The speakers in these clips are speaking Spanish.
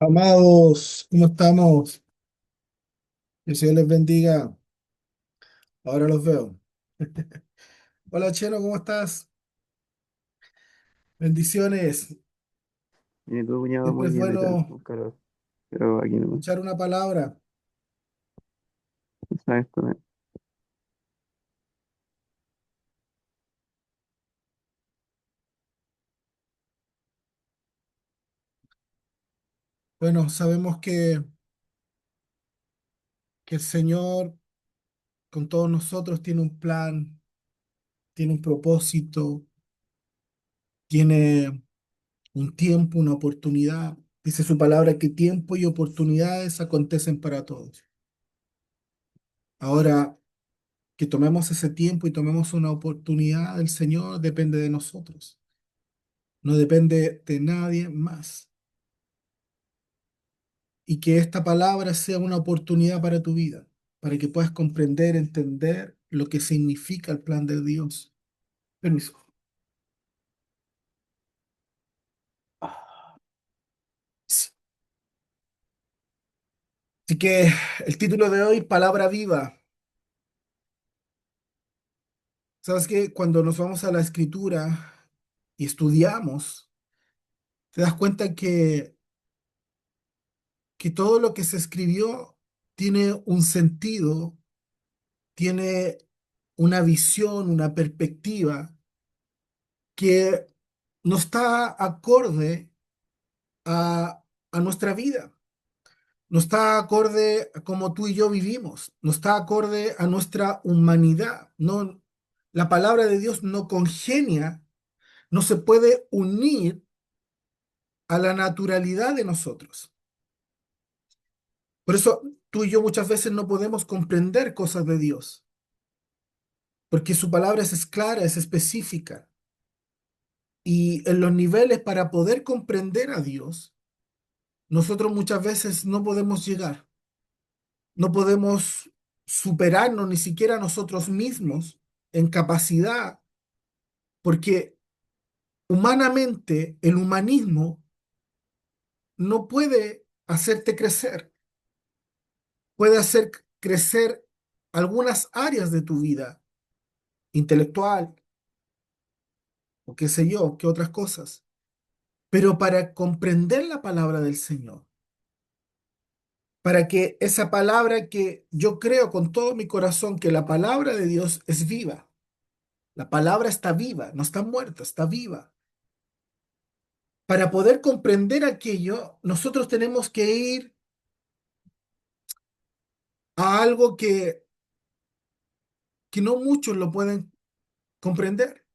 Amados, ¿cómo estamos? Que el Señor les bendiga. Ahora los veo. Hola, Cheno, ¿cómo estás? Bendiciones. Y tu cuñado Siempre muy es bien acá, bueno con calor. Pero aquí nomás, escuchar una palabra. ¿sabes? Bueno, sabemos que el Señor con todos nosotros tiene un plan, tiene un propósito, tiene un tiempo, una oportunidad. Dice su palabra que tiempo y oportunidades acontecen para todos. Ahora, que tomemos ese tiempo y tomemos una oportunidad del Señor depende de nosotros. No depende de nadie más. Y que esta palabra sea una oportunidad para tu vida, para que puedas comprender, entender lo que significa el plan de Dios. Permiso. Sí. Así que el título de hoy, Palabra Viva. ¿Sabes qué? Cuando nos vamos a la escritura y estudiamos, te das cuenta que todo lo que se escribió tiene un sentido, tiene una visión, una perspectiva que no está acorde a nuestra vida, no está acorde a cómo tú y yo vivimos, no está acorde a nuestra humanidad. No, la palabra de Dios no congenia, no se puede unir a la naturalidad de nosotros. Por eso tú y yo muchas veces no podemos comprender cosas de Dios, porque su palabra es clara, es específica. Y en los niveles para poder comprender a Dios, nosotros muchas veces no podemos llegar. No podemos superarnos ni siquiera nosotros mismos en capacidad, porque humanamente el humanismo no puede hacerte crecer, puede hacer crecer algunas áreas de tu vida, intelectual o qué sé yo, qué otras cosas. Pero para comprender la palabra del Señor, para que esa palabra que yo creo con todo mi corazón que la palabra de Dios es viva, la palabra está viva, no está muerta, está viva. Para poder comprender aquello, nosotros tenemos que ir a algo que no muchos lo pueden comprender,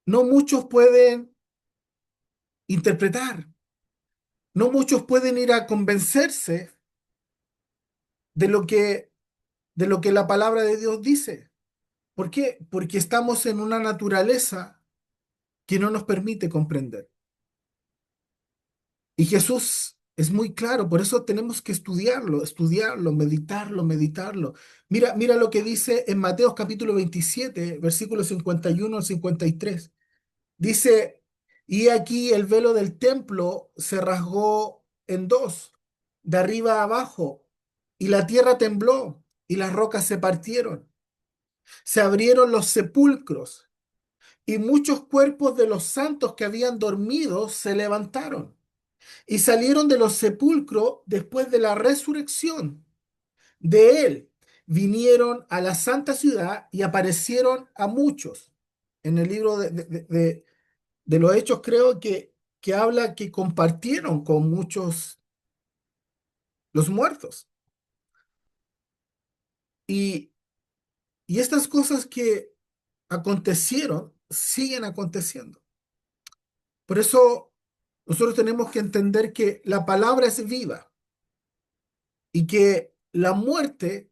no muchos pueden interpretar, no muchos pueden ir a convencerse de de lo que la palabra de Dios dice. ¿Por qué? Porque estamos en una naturaleza que no nos permite comprender. Y Jesús es muy claro, por eso tenemos que estudiarlo, estudiarlo, meditarlo, meditarlo. Mira lo que dice en Mateo capítulo 27, versículos 51 al 53. Dice, y aquí el velo del templo se rasgó en dos, de arriba a abajo, y la tierra tembló, y las rocas se partieron. Se abrieron los sepulcros, y muchos cuerpos de los santos que habían dormido se levantaron y salieron de los sepulcros después de la resurrección de él. Vinieron a la santa ciudad y aparecieron a muchos. En el libro de los Hechos creo que habla que compartieron con muchos los muertos. Y, y estas cosas que acontecieron siguen aconteciendo. Por eso nosotros tenemos que entender que la palabra es viva y que la muerte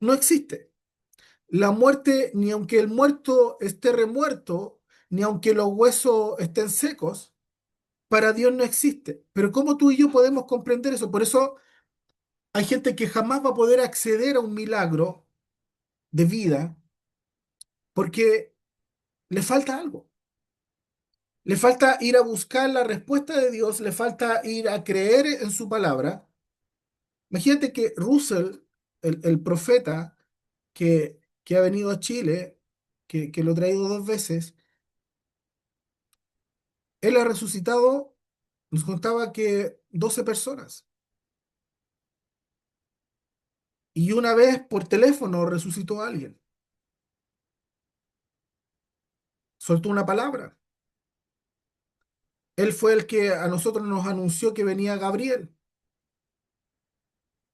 no existe. La muerte, ni aunque el muerto esté remuerto, ni aunque los huesos estén secos, para Dios no existe. Pero ¿cómo tú y yo podemos comprender eso? Por eso hay gente que jamás va a poder acceder a un milagro de vida porque le falta algo. Le falta ir a buscar la respuesta de Dios, le falta ir a creer en su palabra. Imagínate que Russell, el profeta que ha venido a Chile, que lo he traído 2 veces, él ha resucitado, nos contaba que 12 personas. Y una vez por teléfono resucitó a alguien, soltó una palabra. Él fue el que a nosotros nos anunció que venía Gabriel.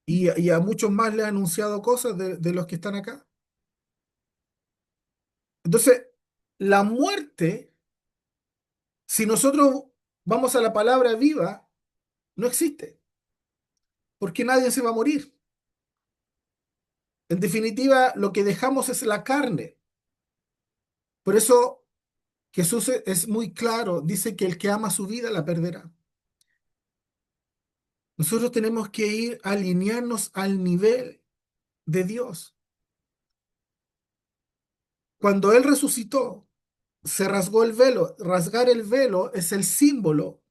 Y a muchos más le ha anunciado cosas de los que están acá. Entonces, la muerte, si nosotros vamos a la palabra viva, no existe, porque nadie se va a morir. En definitiva, lo que dejamos es la carne. Por eso Jesús es muy claro, dice que el que ama su vida la perderá. Nosotros tenemos que ir a alinearnos al nivel de Dios. Cuando Él resucitó, se rasgó el velo. Rasgar el velo es el símbolo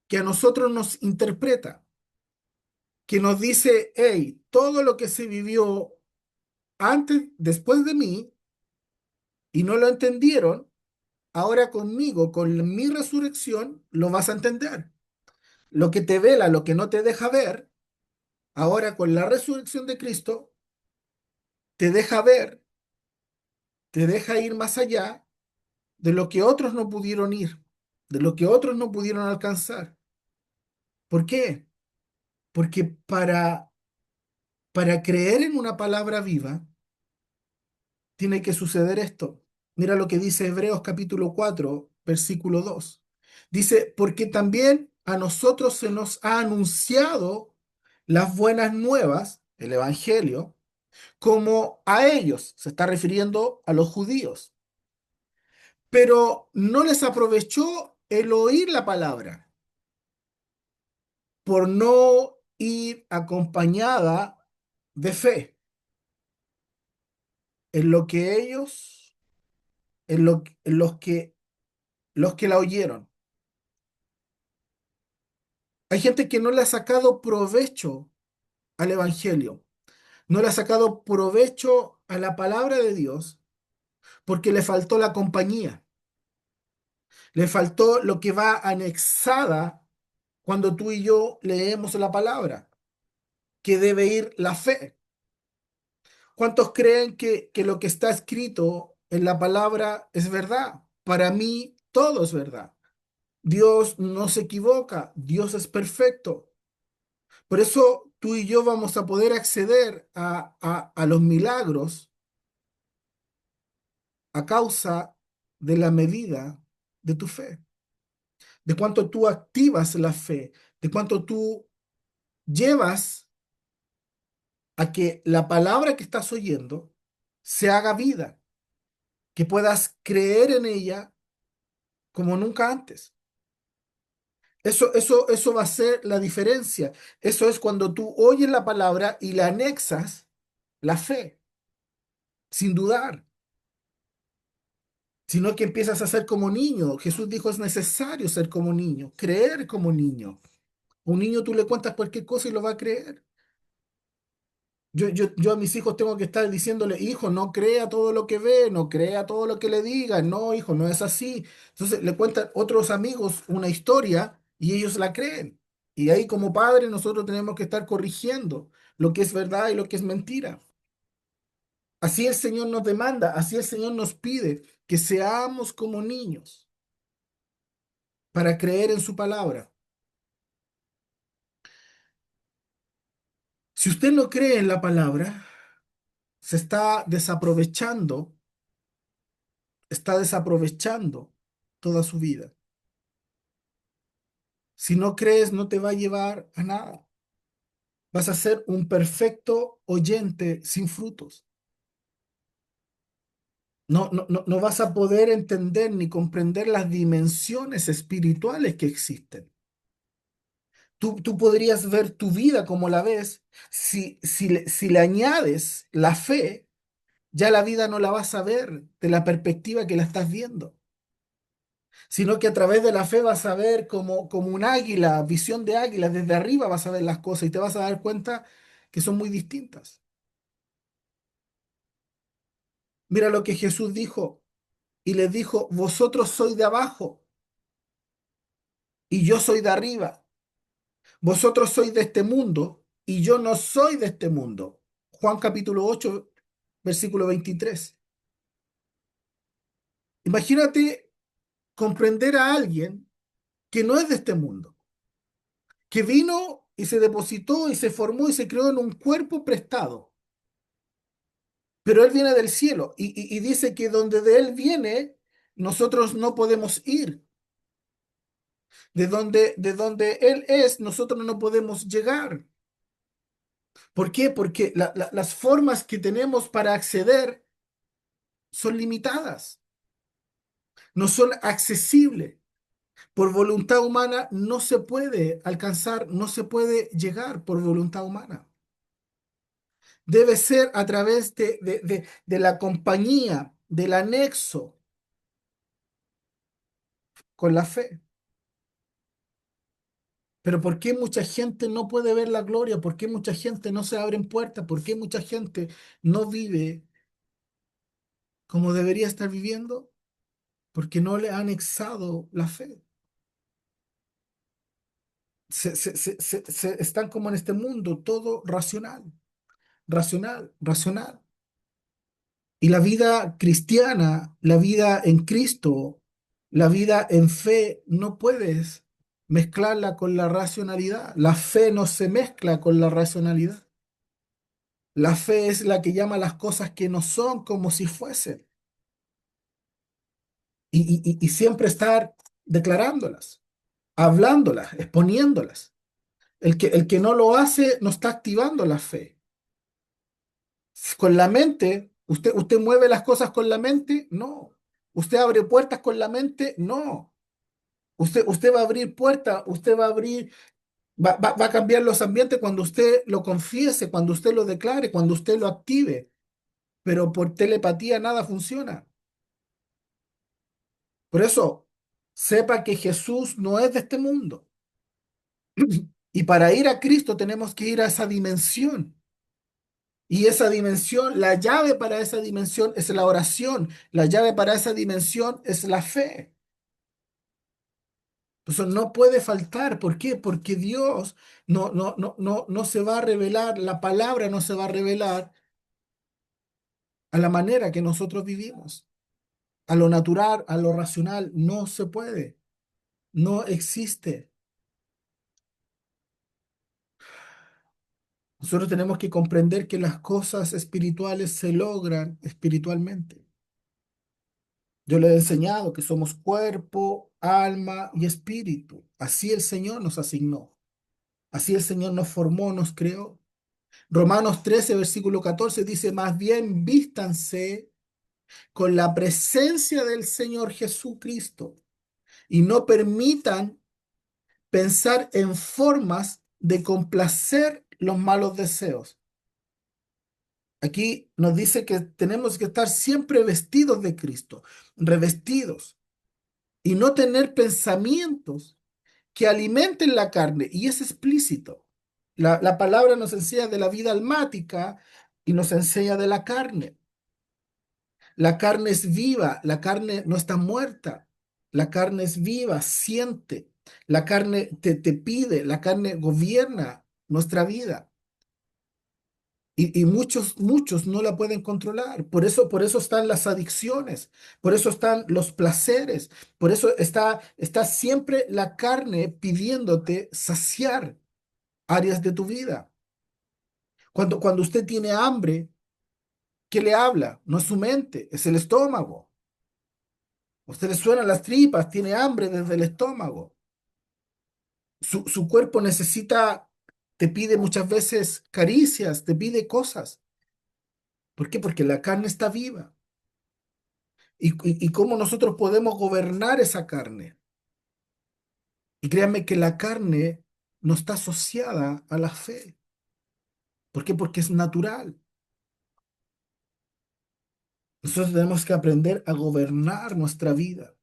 que a nosotros nos interpreta, que nos dice, hey, todo lo que se vivió antes, después de mí, y no lo entendieron, ahora conmigo, con mi resurrección, lo vas a entender. Lo que te vela, lo que no te deja ver, ahora con la resurrección de Cristo, te deja ver, te deja ir más allá de lo que otros no pudieron ir, de lo que otros no pudieron alcanzar. ¿Por qué? Porque para creer en una palabra viva, tiene que suceder esto. Mira lo que dice Hebreos capítulo 4 versículo 2. Dice, porque también a nosotros se nos ha anunciado las buenas nuevas, el Evangelio, como a ellos, se está refiriendo a los judíos, pero no les aprovechó el oír la palabra por no ir acompañada de fe en lo que ellos, en los que la oyeron. Hay gente que no le ha sacado provecho al Evangelio, no le ha sacado provecho a la palabra de Dios porque le faltó la compañía, le faltó lo que va anexada cuando tú y yo leemos la palabra, que debe ir la fe. ¿Cuántos creen que lo que está escrito en la palabra es verdad? Para mí, todo es verdad. Dios no se equivoca, Dios es perfecto. Por eso tú y yo vamos a poder acceder a los milagros a causa de la medida de tu fe, de cuánto tú activas la fe, de cuánto tú llevas a que la palabra que estás oyendo se haga vida, que puedas creer en ella como nunca antes. Eso va a ser la diferencia. Eso es cuando tú oyes la palabra y le anexas la fe, sin dudar, sino que empiezas a ser como niño. Jesús dijo, es necesario ser como niño, creer como niño. A un niño tú le cuentas cualquier cosa y lo va a creer. Yo a mis hijos tengo que estar diciéndole, hijo, no crea todo lo que ve, no crea todo lo que le digan, no, hijo, no es así. Entonces le cuentan otros amigos una historia y ellos la creen. Y ahí como padres nosotros tenemos que estar corrigiendo lo que es verdad y lo que es mentira. Así el Señor nos demanda, así el Señor nos pide que seamos como niños para creer en su palabra. Si usted no cree en la palabra, se está desaprovechando toda su vida. Si no crees, no te va a llevar a nada. Vas a ser un perfecto oyente sin frutos. No vas a poder entender ni comprender las dimensiones espirituales que existen. Tú podrías ver tu vida como la ves. Si le añades la fe, ya la vida no la vas a ver de la perspectiva que la estás viendo. sino que a través de la fe vas a ver como un águila, visión de águila, desde arriba vas a ver las cosas y te vas a dar cuenta que son muy distintas. Mira lo que Jesús dijo y les dijo, vosotros sois de abajo y yo soy de arriba. Vosotros sois de este mundo y yo no soy de este mundo. Juan capítulo 8 versículo 23. Imagínate comprender a alguien que no es de este mundo, que vino y se depositó y se formó y se creó en un cuerpo prestado, pero él viene del cielo y dice que donde de él viene, nosotros no podemos ir. De donde él es, nosotros no podemos llegar. ¿Por qué? Porque las formas que tenemos para acceder son limitadas, no son accesibles. Por voluntad humana no se puede alcanzar, no se puede llegar por voluntad humana. Debe ser a través de la compañía, del anexo con la fe. Pero ¿por qué mucha gente no puede ver la gloria? ¿Por qué mucha gente no se abren puertas? ¿Por qué mucha gente no vive como debería estar viviendo? Porque no le han anexado la fe. Están como en este mundo, todo racional, racional, racional. Y la vida cristiana, la vida en Cristo, la vida en fe, no puedes mezclarla con la racionalidad. La fe no se mezcla con la racionalidad. La fe es la que llama las cosas que no son como si fuesen. Y siempre estar declarándolas, hablándolas, exponiéndolas. El que no lo hace no está activando la fe. Con la mente, ¿usted mueve las cosas con la mente? No. ¿Usted abre puertas con la mente? No. Usted va a abrir puertas, usted va a abrir, va a cambiar los ambientes cuando usted lo confiese, cuando usted lo declare, cuando usted lo active. Pero por telepatía nada funciona. Por eso, sepa que Jesús no es de este mundo. Y para ir a Cristo tenemos que ir a esa dimensión. Y esa dimensión, la llave para esa dimensión es la oración. La llave para esa dimensión es la fe. Eso no puede faltar. ¿Por qué? Porque Dios no se va a revelar, la palabra no se va a revelar a la manera que nosotros vivimos. A lo natural, a lo racional, no se puede. No existe. Nosotros tenemos que comprender que las cosas espirituales se logran espiritualmente. Yo le he enseñado que somos cuerpo, alma y espíritu. Así el Señor nos asignó. Así el Señor nos formó, nos creó. Romanos 13, versículo 14 dice, más bien vístanse con la presencia del Señor Jesucristo y no permitan pensar en formas de complacer los malos deseos. Aquí nos dice que tenemos que estar siempre vestidos de Cristo, revestidos, y no tener pensamientos que alimenten la carne, y es explícito. La palabra nos enseña de la vida almática y nos enseña de la carne. La carne es viva, la carne no está muerta, la carne es viva, siente, la carne te pide, la carne gobierna nuestra vida. Y muchos no la pueden controlar. Por eso están las adicciones, por eso están los placeres, por eso está siempre la carne pidiéndote saciar áreas de tu vida. Cuando usted tiene hambre, ¿qué le habla? No es su mente, es el estómago. A usted le suenan las tripas, tiene hambre desde el estómago. Su cuerpo necesita, te pide muchas veces caricias, te pide cosas. ¿Por qué? Porque la carne está viva. Y cómo nosotros podemos gobernar esa carne. Y créanme que la carne no está asociada a la fe. ¿Por qué? Porque es natural. Nosotros tenemos que aprender a gobernar nuestra vida.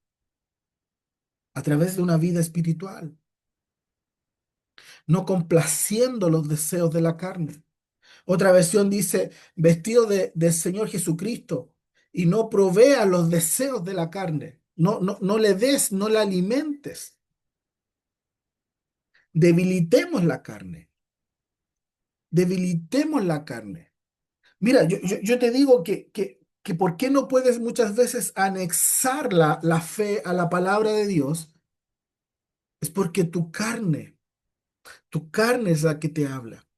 a través de una vida espiritual, no complaciendo los deseos de la carne. Otra versión dice, vestido del Señor Jesucristo y no provea los deseos de la carne. No, no, no le des, no la alimentes. Debilitemos la carne. Debilitemos la carne. Mira, yo te digo que ¿por qué no puedes muchas veces anexar la fe a la palabra de Dios? Es porque tu carne es la que te habla.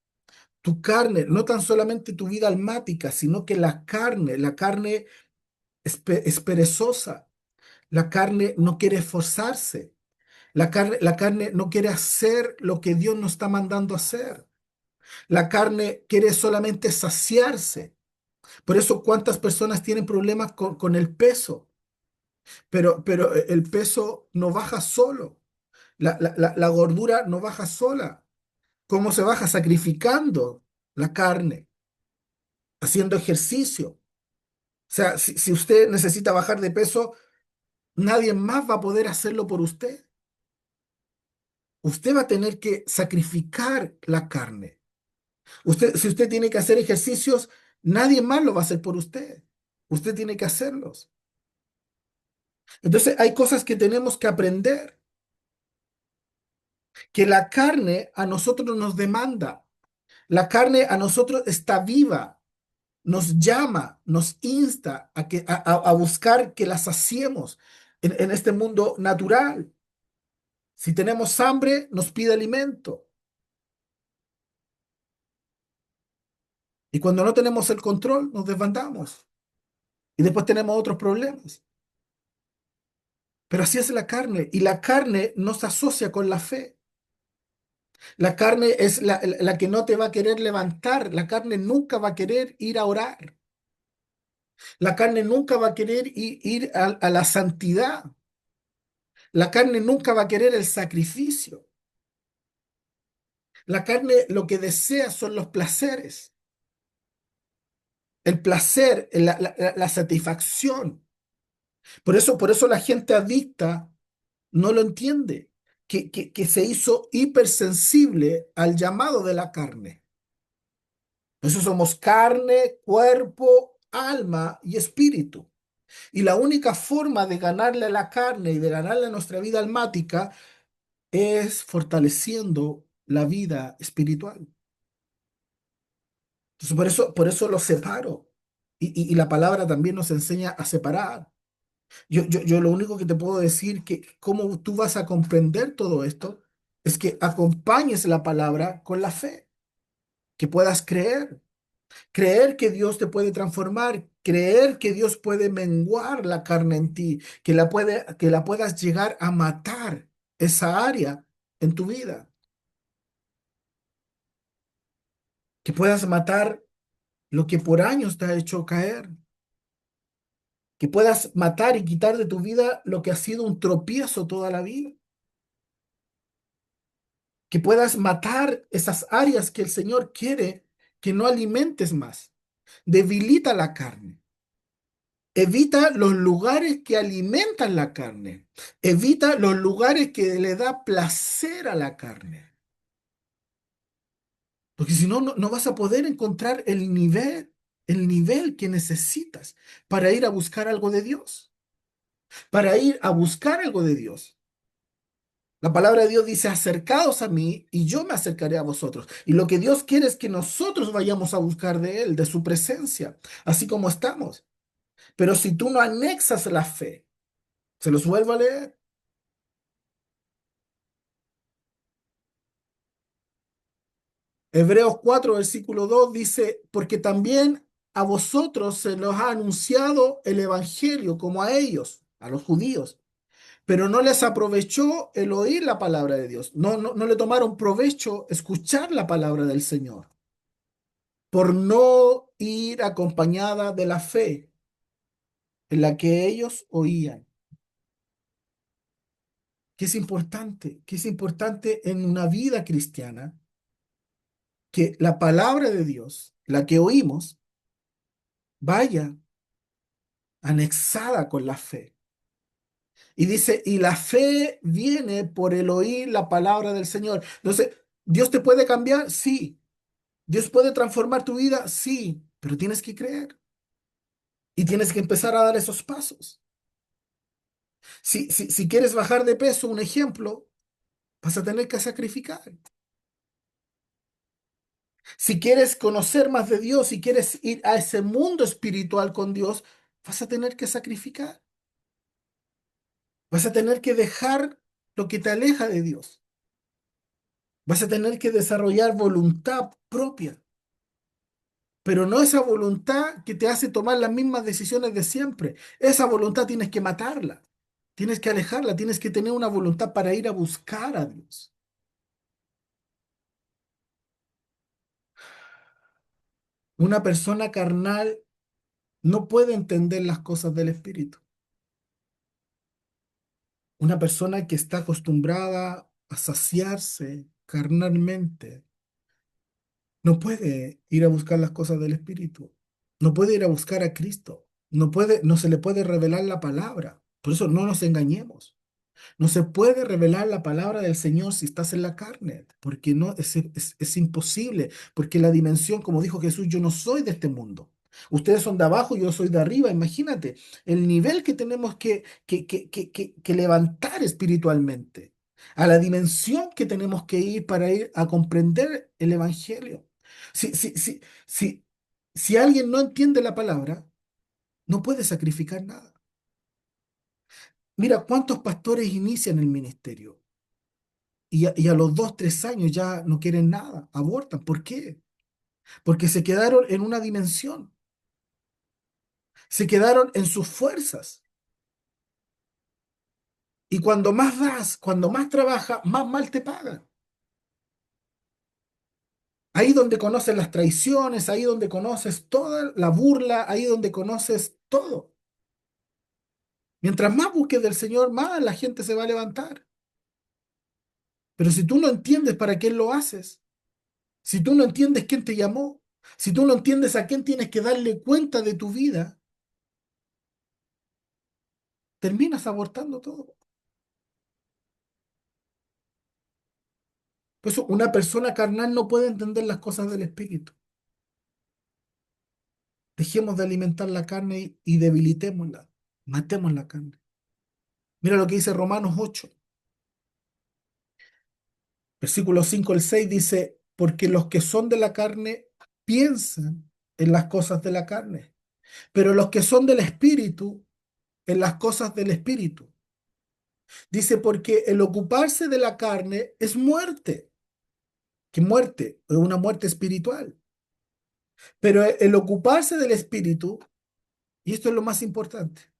Tu carne, no tan solamente tu vida almática, sino que la carne es perezosa. La carne no quiere esforzarse. La carne no quiere hacer lo que Dios nos está mandando a hacer. La carne quiere solamente saciarse. Por eso, ¿cuántas personas tienen problemas con el peso? Pero el peso no baja solo. La gordura no baja sola. ¿Cómo se baja? Sacrificando la carne, haciendo ejercicio. O sea, si usted necesita bajar de peso, nadie más va a poder hacerlo por usted. Usted va a tener que sacrificar la carne. Si usted tiene que hacer ejercicios, nadie más lo va a hacer por usted. Usted tiene que hacerlos. Entonces hay cosas que tenemos que aprender, que la carne a nosotros nos demanda. La carne a nosotros está viva, nos llama, nos insta a buscar que la saciemos en este mundo natural. Si tenemos hambre, nos pide alimento. Y cuando no tenemos el control, nos desbandamos. Y después tenemos otros problemas. Pero así es la carne. Y la carne no se asocia con la fe. La carne es la que no te va a querer levantar. La carne nunca va a querer ir a orar. La carne nunca va a querer ir a la santidad. La carne nunca va a querer el sacrificio. La carne lo que desea son los placeres. El placer, la satisfacción. Por eso la gente adicta no lo entiende, que se hizo hipersensible al llamado de la carne. Por eso somos carne, cuerpo, alma y espíritu. Y la única forma de ganarle a la carne y de ganarle a nuestra vida almática es fortaleciendo la vida espiritual. Entonces, por eso lo separo. Y la palabra también nos enseña a separar. Yo lo único que te puedo decir que cómo tú vas a comprender todo esto es que acompañes la palabra con la fe, que puedas creer que Dios te puede transformar, creer que Dios puede menguar la carne en ti, que la puedas llegar a matar esa área en tu vida, que puedas matar lo que por años te ha hecho caer, que puedas matar y quitar de tu vida lo que ha sido un tropiezo toda la vida, que puedas matar esas áreas que el Señor quiere que no alimentes más. Debilita la carne. Evita los lugares que alimentan la carne. Evita los lugares que le da placer a la carne. Porque si no, no vas a poder encontrar el nivel que necesitas para ir a buscar algo de Dios. Para ir a buscar algo de Dios. La palabra de Dios dice, acercaos a mí y yo me acercaré a vosotros. Y lo que Dios quiere es que nosotros vayamos a buscar de Él, de su presencia, así como estamos. Pero si tú no anexas la fe, se los vuelvo a leer. Hebreos 4, versículo 2 dice, porque también a vosotros se los ha anunciado el Evangelio como a ellos, a los judíos, pero no les aprovechó el oír la palabra de Dios. No le tomaron provecho escuchar la palabra del Señor, por no ir acompañada de la fe en la que ellos oían. ¿Qué es importante en una vida cristiana? Que la palabra de Dios, la que oímos, vaya anexada con la fe. Y dice, y la fe viene por el oír la palabra del Señor. Entonces, ¿Dios te puede cambiar? Sí. ¿Dios puede transformar tu vida? Sí. Pero tienes que creer y tienes que empezar a dar esos pasos. Si quieres bajar de peso, un ejemplo, vas a tener que sacrificar. Si quieres conocer más de Dios, si quieres ir a ese mundo espiritual con Dios, vas a tener que sacrificar. Vas a tener que dejar lo que te aleja de Dios. Vas a tener que desarrollar voluntad propia, pero no esa voluntad que te hace tomar las mismas decisiones de siempre. Esa voluntad tienes que matarla, tienes que alejarla, tienes que tener una voluntad para ir a buscar a Dios. Una persona carnal no puede entender las cosas del Espíritu. Una persona que está acostumbrada a saciarse carnalmente no puede ir a buscar las cosas del Espíritu. No puede ir a buscar a Cristo. No se le puede revelar la palabra. Por eso no nos engañemos. No se puede revelar la palabra del Señor si estás en la carne, porque no es imposible, porque la dimensión, como dijo Jesús, yo no soy de este mundo. Ustedes son de abajo, yo soy de arriba. Imagínate el nivel que tenemos que levantar espiritualmente, a la dimensión que tenemos que ir para ir a comprender el Evangelio. Si, si, si, si, si alguien no entiende la palabra, no puede sacrificar nada. Mira cuántos pastores inician el ministerio y a los 2, 3 años ya no quieren nada, abortan. ¿Por qué? Porque se quedaron en una dimensión, se quedaron en sus fuerzas. Y cuando más das, cuando más trabajas, más mal te pagan. Ahí donde conoces las traiciones, ahí donde conoces toda la burla, ahí donde conoces todo. Mientras más busques del Señor, más la gente se va a levantar. Pero si tú no entiendes para qué lo haces, si tú no entiendes quién te llamó, si tú no entiendes a quién tienes que darle cuenta de tu vida, terminas abortando todo. Por eso una persona carnal no puede entender las cosas del espíritu. Dejemos de alimentar la carne y debilitémosla. Matemos la carne. Mira lo que dice Romanos 8, versículos 5 al 6 dice, porque los que son de la carne piensan en las cosas de la carne, pero los que son del espíritu en las cosas del espíritu. Dice, porque el ocuparse de la carne es muerte, que muerte, es una muerte espiritual, pero el ocuparse del espíritu, y esto es lo más importante,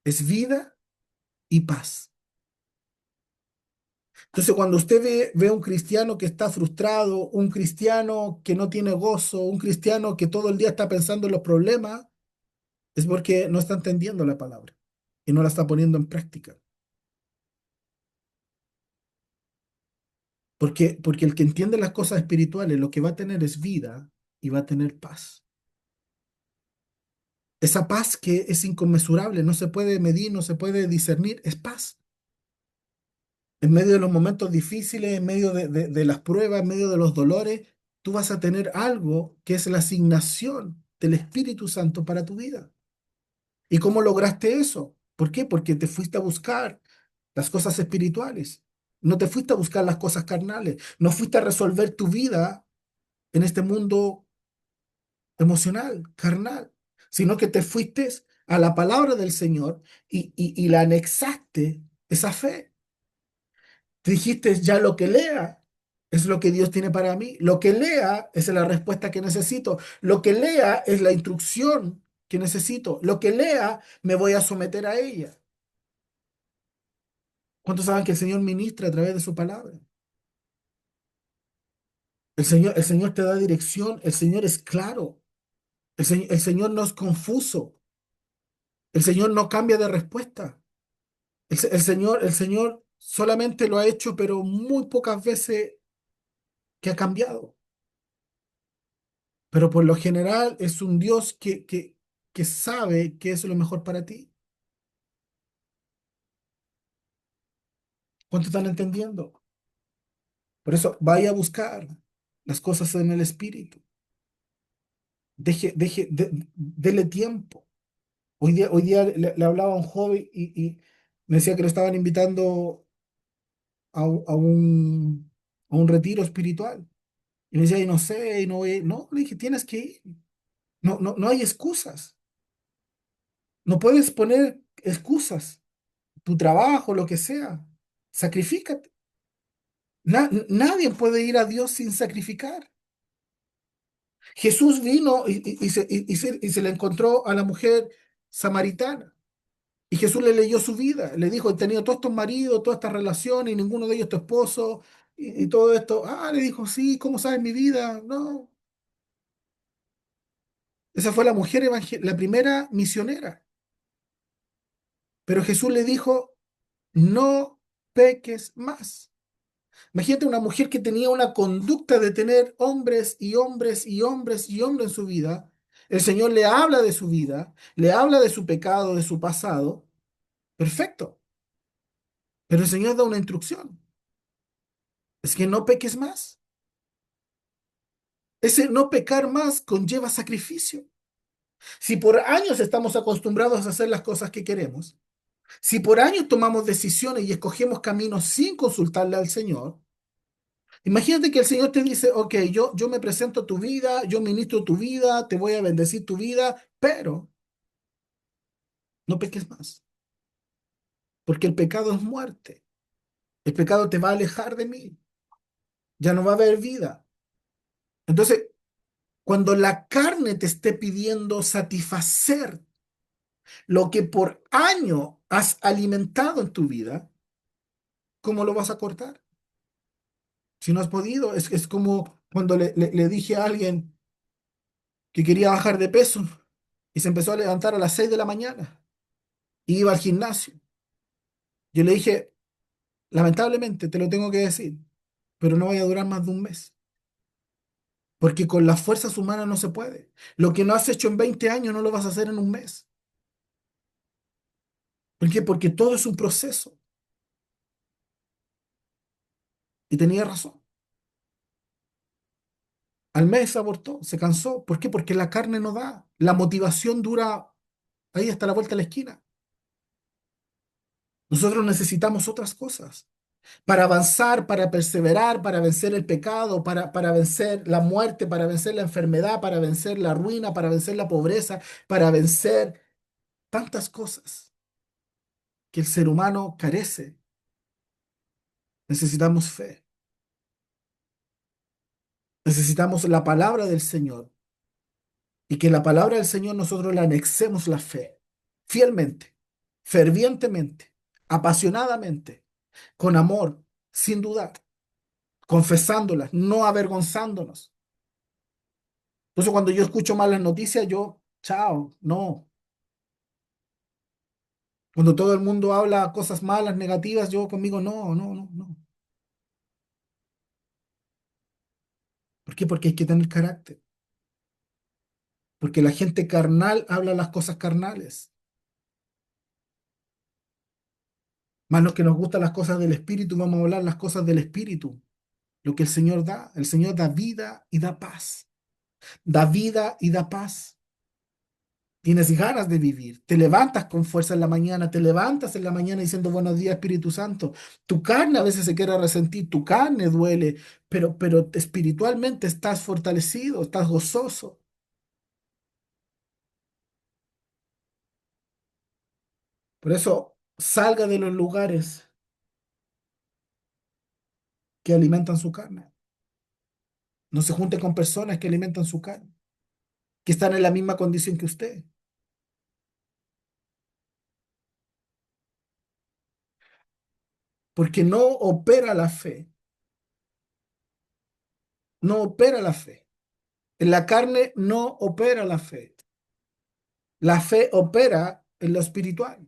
es vida y paz. Entonces, cuando usted ve a un cristiano que está frustrado, un cristiano que no tiene gozo, un cristiano que todo el día está pensando en los problemas, es porque no está entendiendo la palabra y no la está poniendo en práctica. Porque el que entiende las cosas espirituales, lo que va a tener es vida y va a tener paz. Esa paz que es inconmensurable, no se puede medir, no se puede discernir, es paz. En medio de los momentos difíciles, en medio de las pruebas, en medio de los dolores, tú vas a tener algo que es la asignación del Espíritu Santo para tu vida. ¿Y cómo lograste eso? ¿Por qué? Porque te fuiste a buscar las cosas espirituales. No te fuiste a buscar las cosas carnales. No fuiste a resolver tu vida en este mundo emocional, carnal, sino que te fuiste a la palabra del Señor y la anexaste esa fe. Te dijiste, ya lo que lea es lo que Dios tiene para mí. Lo que lea es la respuesta que necesito. Lo que lea es la instrucción que necesito. Lo que lea me voy a someter a ella. ¿Cuántos saben que el Señor ministra a través de su palabra? El Señor te da dirección, el Señor es claro, el Señor no es confuso, el Señor no cambia de respuesta. El Señor solamente lo ha hecho, pero muy pocas veces que ha cambiado. Pero por lo general es un Dios que sabe qué es lo mejor para ti. ¿Cuánto están entendiendo? Por eso vaya a buscar las cosas en el espíritu. Dele tiempo. Hoy día le hablaba a un joven y me decía que lo estaban invitando a un retiro espiritual. Y me decía, y no sé, y no voy. No, le dije, tienes que ir. No, no, no hay excusas. No puedes poner excusas. Tu trabajo, lo que sea. Sacrifícate. Nadie puede ir a Dios sin sacrificar. Jesús vino y se le encontró a la mujer samaritana. Y Jesús le leyó su vida. Le dijo, he tenido todos estos maridos, todas estas relaciones, y ninguno de ellos tu esposo, y todo esto. Ah, le dijo, sí, ¿cómo sabes mi vida? No. Esa fue la mujer la primera misionera. Pero Jesús le dijo, no peques más. Imagínate una mujer que tenía una conducta de tener hombres y hombres y hombres y hombres en su vida. El Señor le habla de su vida, le habla de su pecado, de su pasado. Perfecto. Pero el Señor da una instrucción. Es que no peques más. Ese no pecar más conlleva sacrificio. Si por años estamos acostumbrados a hacer las cosas que queremos, si por años tomamos decisiones y escogemos caminos sin consultarle al Señor, imagínate que el Señor te dice, ok, yo me presento a tu vida, yo ministro tu vida, te voy a bendecir tu vida, pero no peques más, porque el pecado es muerte. El pecado te va a alejar de mí, ya no va a haber vida. Entonces, cuando la carne te esté pidiendo satisfacer lo que por año has alimentado en tu vida, ¿cómo lo vas a cortar? Si no has podido, es como cuando le dije a alguien que quería bajar de peso y se empezó a levantar a las 6 de la mañana y iba al gimnasio. Yo le dije, lamentablemente, te lo tengo que decir, pero no vaya a durar más de un mes, porque con las fuerzas humanas no se puede. Lo que no has hecho en 20 años no lo vas a hacer en un mes. ¿Por qué? Porque todo es un proceso. Y tenía razón. Al mes abortó, se cansó. ¿Por qué? Porque la carne no da. La motivación dura ahí hasta la vuelta de la esquina. Nosotros necesitamos otras cosas para avanzar, para perseverar, para vencer el pecado, para vencer la muerte, para vencer la enfermedad, para vencer la ruina, para vencer la pobreza, para vencer tantas cosas que el ser humano carece. Necesitamos fe, necesitamos la palabra del Señor y que la palabra del Señor nosotros le anexemos la fe, fielmente, fervientemente, apasionadamente, con amor, sin dudar, confesándolas, no avergonzándonos. Por eso cuando yo escucho malas noticias, yo, chao, no. Cuando todo el mundo habla cosas malas, negativas, yo conmigo, no, no, no, no. ¿Por qué? Porque hay que tener carácter. Porque la gente carnal habla las cosas carnales. Más los que nos gustan las cosas del espíritu, vamos a hablar las cosas del espíritu. Lo que el Señor da. El Señor da vida y da paz. Da vida y da paz. Tienes ganas de vivir, te levantas con fuerza en la mañana, te levantas en la mañana diciendo buenos días, Espíritu Santo. Tu carne a veces se quiere resentir, tu carne duele, pero espiritualmente estás fortalecido, estás gozoso. Por eso salga de los lugares que alimentan su carne. No se junte con personas que alimentan su carne, que están en la misma condición que usted, porque no opera la fe, no opera la fe. En la carne no opera la fe. La fe opera en lo espiritual.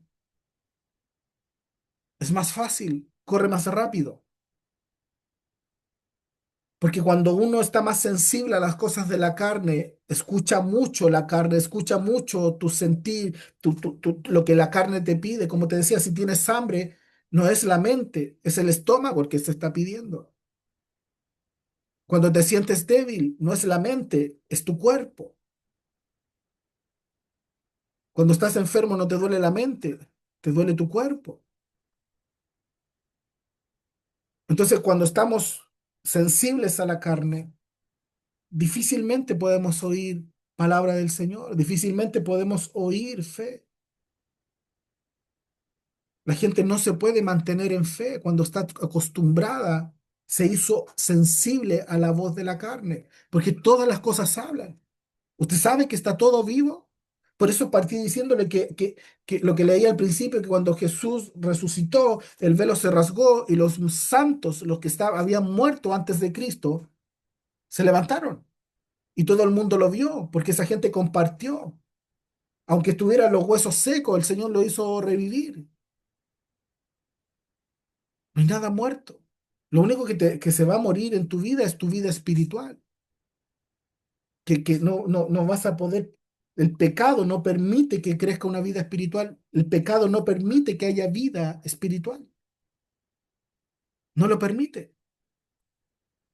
Es más fácil, corre más rápido. Porque cuando uno está más sensible a las cosas de la carne, escucha mucho la carne, escucha mucho tu sentir, lo que la carne te pide. Como te decía, si tienes hambre, No es la mente, es el estómago el que se está pidiendo. Cuando te sientes débil, no es la mente, es tu cuerpo. Cuando estás enfermo, no te duele la mente, te duele tu cuerpo. Entonces, cuando estamos sensibles a la carne, difícilmente podemos oír palabra del Señor, difícilmente podemos oír fe. La gente no se puede mantener en fe cuando está acostumbrada, se hizo sensible a la voz de la carne, porque todas las cosas hablan. Usted sabe que está todo vivo. Por eso partí diciéndole que lo que leía al principio, que cuando Jesús resucitó, el velo se rasgó y los santos, los que habían muerto antes de Cristo, se levantaron. Y todo el mundo lo vio, porque esa gente compartió. Aunque estuvieran los huesos secos, el Señor lo hizo revivir. No hay nada muerto. Lo único que se va a morir en tu vida es tu vida espiritual. Que no vas a poder. El pecado no permite que crezca una vida espiritual. El pecado no permite que haya vida espiritual. No lo permite.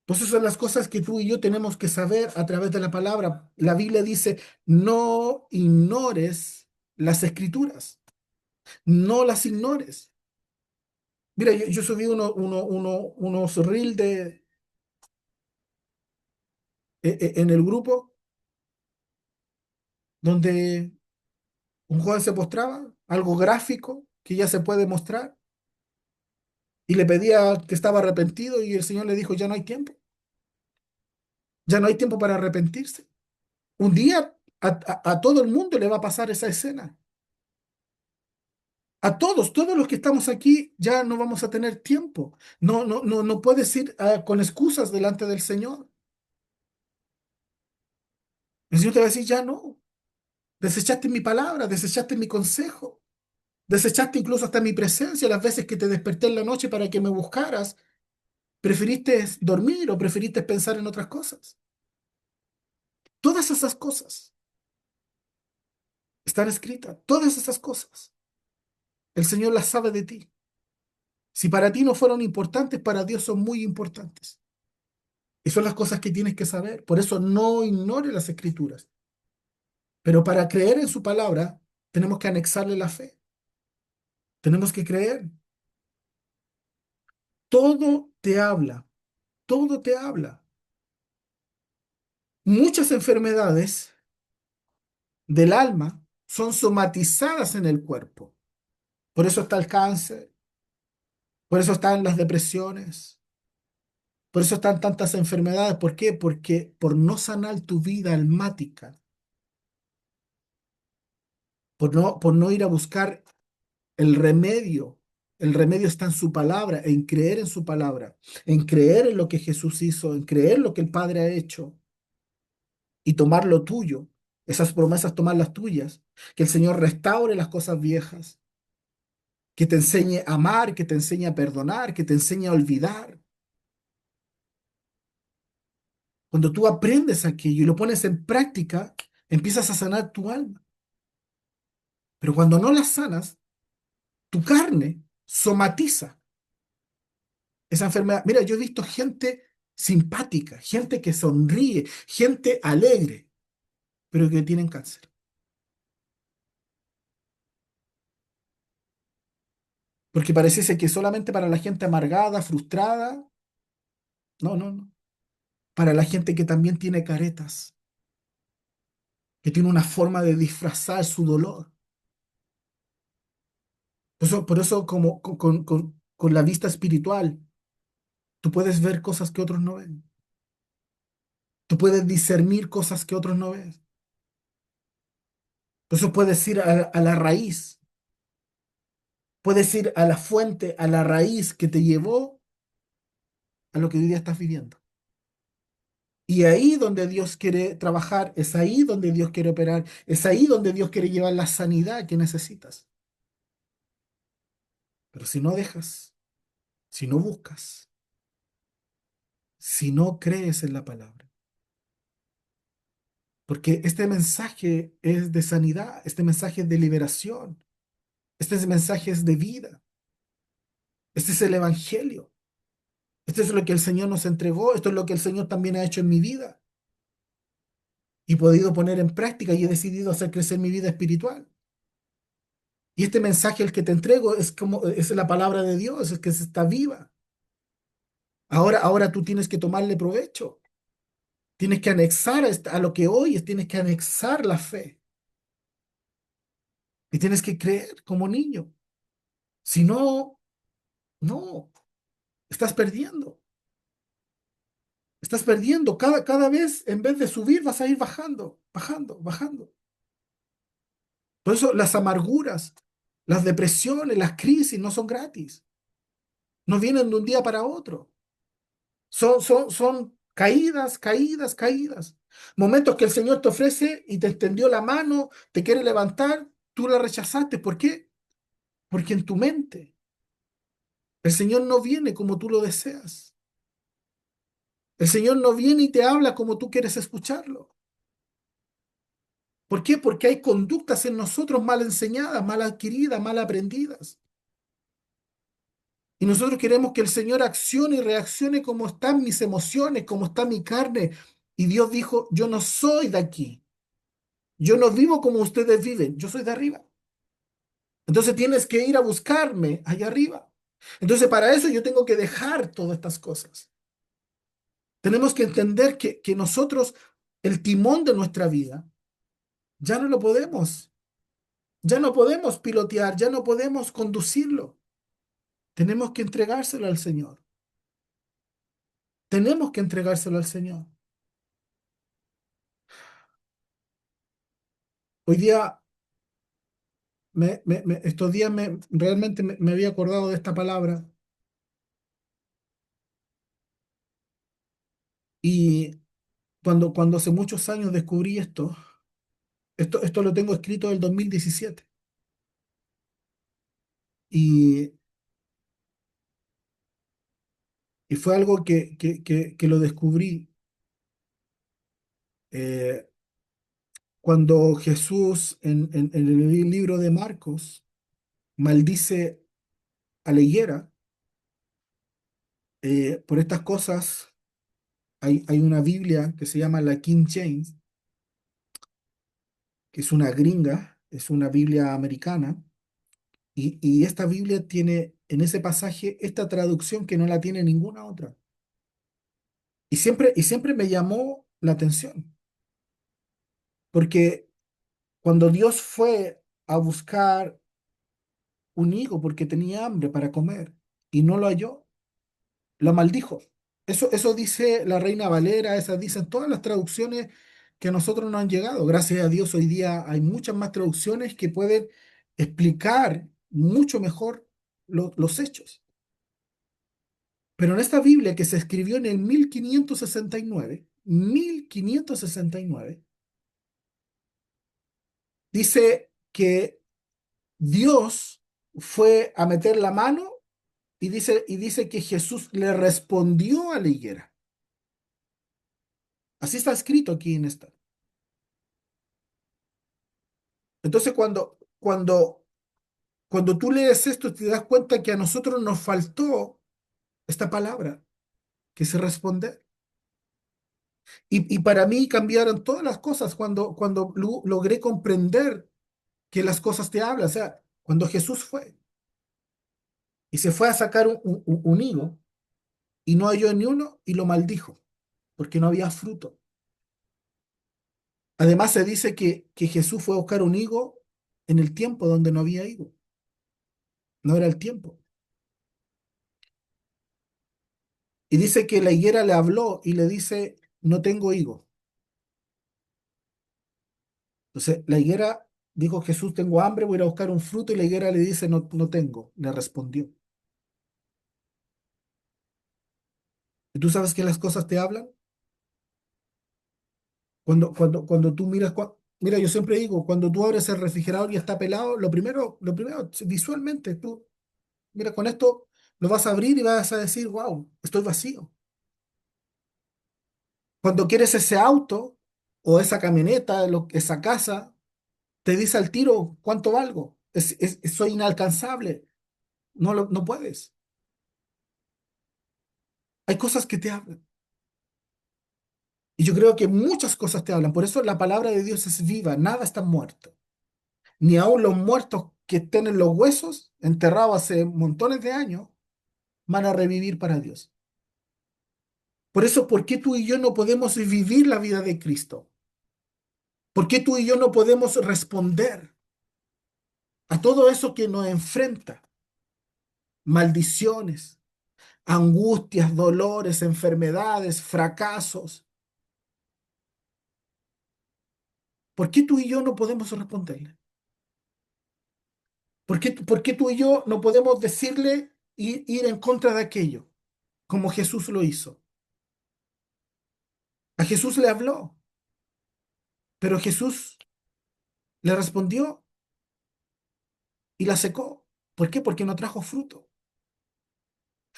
Entonces son las cosas que tú y yo tenemos que saber a través de la palabra. La Biblia dice, no ignores las escrituras. No las ignores. Mira, yo subí unos reels en el grupo donde un joven se postraba, algo gráfico que ya se puede mostrar, y le pedía que estaba arrepentido y el Señor le dijo, ya no hay tiempo, ya no hay tiempo para arrepentirse. Un día a todo el mundo le va a pasar esa escena. A todos los que estamos aquí ya no vamos a tener tiempo. No puedes ir con excusas delante del Señor. El Señor te va a decir, ya no. Desechaste mi palabra, desechaste mi consejo, desechaste incluso hasta mi presencia las veces que te desperté en la noche para que me buscaras. Preferiste dormir o preferiste pensar en otras cosas. Todas esas cosas están escritas, todas esas cosas. El Señor las sabe de ti. Si para ti no fueron importantes, para Dios son muy importantes. Y son las cosas que tienes que saber. Por eso no ignore las escrituras. Pero para creer en su palabra, tenemos que anexarle la fe. Tenemos que creer. Todo te habla, todo te habla. Muchas enfermedades del alma son somatizadas en el cuerpo. Por eso está el cáncer, por eso están las depresiones, por eso están tantas enfermedades. ¿Por qué? Porque por no sanar tu vida almática, por no ir a buscar el remedio está en su palabra, en creer en su palabra, en creer en lo que Jesús hizo, en creer lo que el Padre ha hecho y tomar lo tuyo, esas promesas, tomar las tuyas, que el Señor restaure las cosas viejas, que te enseñe a amar, que te enseñe a perdonar, que te enseñe a olvidar. Cuando tú aprendes aquello y lo pones en práctica, empiezas a sanar tu alma. Pero cuando no la sanas, tu carne somatiza esa enfermedad. Mira, yo he visto gente simpática, gente que sonríe, gente alegre, pero que tienen cáncer. Porque pareciese que solamente para la gente amargada, frustrada, no. Para la gente que también tiene caretas, que tiene una forma de disfrazar su dolor. Por eso como, con la vista espiritual, tú puedes ver cosas que otros no ven. Tú puedes discernir cosas que otros no ven. Por eso puedes ir a la raíz, puedes ir a la fuente, a la raíz que te llevó a lo que hoy día estás viviendo. Y ahí donde Dios quiere trabajar, es ahí donde Dios quiere operar, es ahí donde Dios quiere llevar la sanidad que necesitas. Pero si no dejas, si no buscas, si no crees en la palabra, porque este mensaje es de sanidad, este mensaje es de liberación, este mensaje es de vida. Este es el Evangelio. Esto es lo que el Señor nos entregó. Esto es lo que el Señor también ha hecho en mi vida. Y he podido poner en práctica y he decidido hacer crecer mi vida espiritual. Y este mensaje, el que te entrego, es como es la palabra de Dios, es que está viva. Ahora tú tienes que tomarle provecho. Tienes que anexar a lo que oyes, tienes que anexar la fe. Y tienes que creer como niño. Si no, no, estás perdiendo. Estás perdiendo. Cada vez, en vez de subir, vas a ir bajando, bajando, bajando. Por eso las amarguras, las depresiones, las crisis no son gratis. No vienen de un día para otro. Son caídas, caídas, caídas. Momentos que el Señor te ofrece y te extendió la mano, te quiere levantar, tú la rechazaste. ¿Por qué? Porque en tu mente el Señor no viene como tú lo deseas. El Señor no viene y te habla como tú quieres escucharlo. ¿Por qué? Porque hay conductas en nosotros mal enseñadas, mal adquiridas, mal aprendidas. Y nosotros queremos que el Señor accione y reaccione como están mis emociones, como está mi carne. Y Dios dijo, yo no soy de aquí. Yo no vivo como ustedes viven. Yo soy de arriba. Entonces tienes que ir a buscarme allá arriba. Entonces para eso yo tengo que dejar todas estas cosas. Tenemos que entender que nosotros, el timón de nuestra vida, ya no lo podemos. Ya no podemos pilotear, ya no podemos conducirlo. Tenemos que entregárselo al Señor. Tenemos que entregárselo al Señor. Hoy día, estos días realmente me había acordado de esta palabra y cuando hace muchos años descubrí esto lo tengo escrito del 2017 y, y fue algo que lo descubrí eh, cuando Jesús en el libro de Marcos maldice a la higuera por estas cosas. Hay una Biblia que se llama la King James, que es una gringa, es una Biblia americana, y esta Biblia tiene en ese pasaje esta traducción que no la tiene ninguna otra. Y siempre me llamó la atención, porque cuando Dios fue a buscar un higo porque tenía hambre para comer y no lo halló, lo maldijo. Eso dice la Reina Valera, esas dicen todas las traducciones que a nosotros nos han llegado. Gracias a Dios hoy día hay muchas más traducciones que pueden explicar mucho mejor los hechos. Pero en esta Biblia que se escribió en el 1569, dice que Dios fue a meter la mano y dice que Jesús le respondió a la higuera. Así está escrito aquí en esta. Entonces, cuando tú lees esto, te das cuenta que a nosotros nos faltó esta palabra, que es responder. Y para mí cambiaron todas las cosas cuando logré comprender que las cosas te hablan. O sea, cuando Jesús fue y se fue a sacar un higo y no halló ni uno y lo maldijo, porque no había fruto. Además, se dice que Jesús fue a buscar un higo en el tiempo donde no había higo. No era el tiempo. Y dice que la higuera le habló y le dice, no tengo higo. Entonces, la higuera dijo, Jesús, tengo hambre, voy a ir a buscar un fruto, y la higuera le dice, no, no tengo, le respondió. ¿Y tú sabes que las cosas te hablan? Cuando tú miras, mira, yo siempre digo, cuando tú abres el refrigerador y está pelado, lo primero, visualmente, tú, mira, con esto lo vas a abrir y vas a decir, wow, estoy vacío. Cuando quieres ese auto o esa camioneta, esa casa, te dice al tiro cuánto valgo. Soy inalcanzable. No puedes. Hay cosas que te hablan. Y yo creo que muchas cosas te hablan. Por eso la palabra de Dios es viva, nada está muerto. Ni aun los muertos que estén en los huesos, enterrados hace montones de años, van a revivir para Dios. Por eso, ¿por qué tú y yo no podemos vivir la vida de Cristo? ¿Por qué tú y yo no podemos responder a todo eso que nos enfrenta? Maldiciones, angustias, dolores, enfermedades, fracasos. ¿Por qué tú y yo no podemos responderle? Por qué tú y yo no podemos decirle y ir en contra de aquello, como Jesús lo hizo? A Jesús le habló, pero Jesús le respondió y la secó. ¿Por qué? Porque no trajo fruto.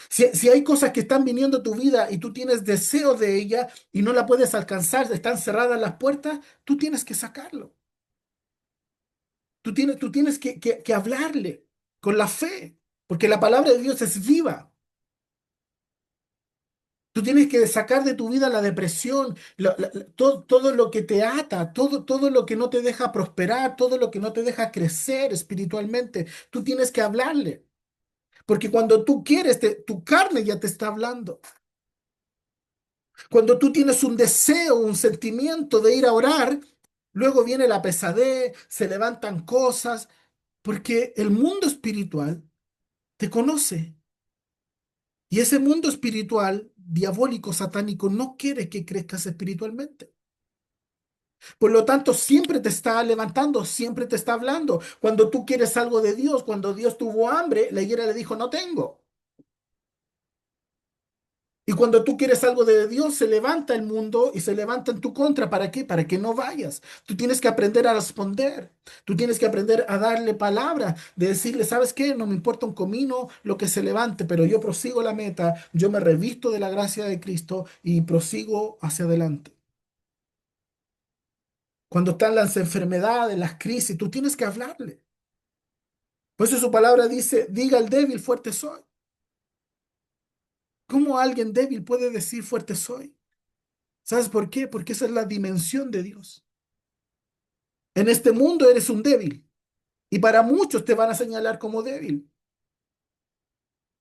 Si hay cosas que están viniendo a tu vida y tú tienes deseo de ella y no la puedes alcanzar, están cerradas las puertas, tú tienes que sacarlo. Tú tienes que hablarle con la fe, porque la palabra de Dios es viva. Tú tienes que sacar de tu vida la depresión, todo lo que te ata, todo lo que no te deja prosperar, todo lo que no te deja crecer espiritualmente. Tú tienes que hablarle, porque cuando tú quieres, tu carne ya te está hablando. Cuando tú tienes un deseo, un sentimiento de ir a orar, luego viene la pesadez, se levantan cosas, porque el mundo espiritual te conoce. Y ese mundo espiritual, diabólico, satánico, no quiere que crezcas espiritualmente. Por lo tanto, siempre te está levantando, siempre te está hablando. Cuando tú quieres algo de Dios, cuando Dios tuvo hambre, la higuera le dijo, no tengo. Y cuando tú quieres algo de Dios, se levanta el mundo y se levanta en tu contra. ¿Para qué? Para que no vayas. Tú tienes que aprender a responder. Tú tienes que aprender a darle palabra, de decirle, ¿sabes qué? No me importa un comino lo que se levante, pero yo prosigo la meta, yo me revisto de la gracia de Cristo y prosigo hacia adelante. Cuando están las enfermedades, las crisis, tú tienes que hablarle. Por eso su palabra dice, diga al débil, fuerte soy. ¿Cómo alguien débil puede decir fuerte soy? ¿Sabes por qué? Porque esa es la dimensión de Dios. En este mundo eres un débil y para muchos te van a señalar como débil.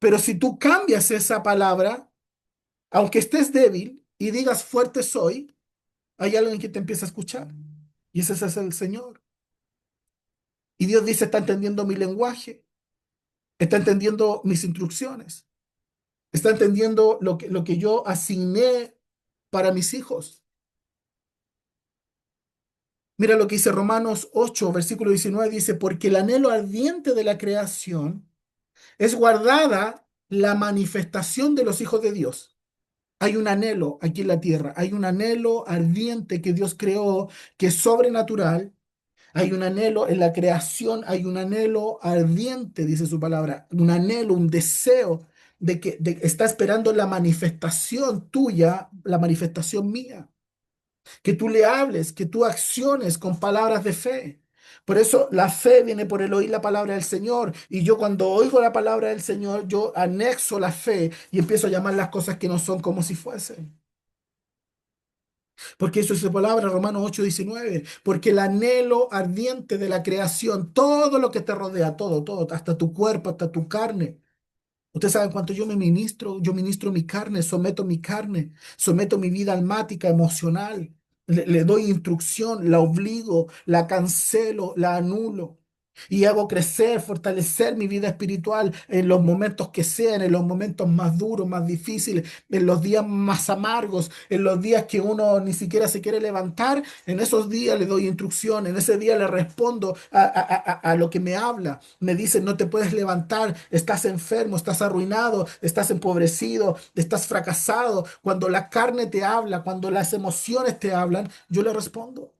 Pero si tú cambias esa palabra, aunque estés débil y digas fuerte soy, hay alguien que te empieza a escuchar. Y ese es el Señor. Y Dios dice, está entendiendo mi lenguaje, está entendiendo mis instrucciones, está entendiendo lo que yo asigné para mis hijos. Mira lo que dice Romanos 8, versículo 19, dice, porque el anhelo ardiente de la creación es guardada la manifestación de los hijos de Dios. Hay un anhelo aquí en la tierra, hay un anhelo ardiente que Dios creó, que es sobrenatural. Hay un anhelo en la creación, hay un anhelo ardiente, dice su palabra, un anhelo, un deseo está esperando la manifestación tuya, la manifestación mía, que tú le hables, que tú acciones con palabras de fe. Por eso la fe viene por el oír la palabra del Señor. Y yo cuando oigo la palabra del Señor, yo anexo la fe y empiezo a llamar las cosas que no son como si fuesen. Porque eso es la palabra, Romanos 8:19. Porque el anhelo ardiente de la creación, todo lo que te rodea, todo, hasta tu cuerpo, hasta tu carne. Ustedes saben cuánto yo ministro mi carne, someto mi vida almática, emocional, le doy instrucción, la obligo, la cancelo, la anulo. Y hago crecer, fortalecer mi vida espiritual en los momentos que sean, en los momentos más duros, más difíciles, en los días más amargos, en los días que uno ni siquiera se quiere levantar. En esos días le doy instrucción, en ese día le respondo a lo que me habla. Me dice, no te puedes levantar, estás enfermo, estás arruinado, estás empobrecido, estás fracasado. Cuando la carne te habla, cuando las emociones te hablan, yo le respondo.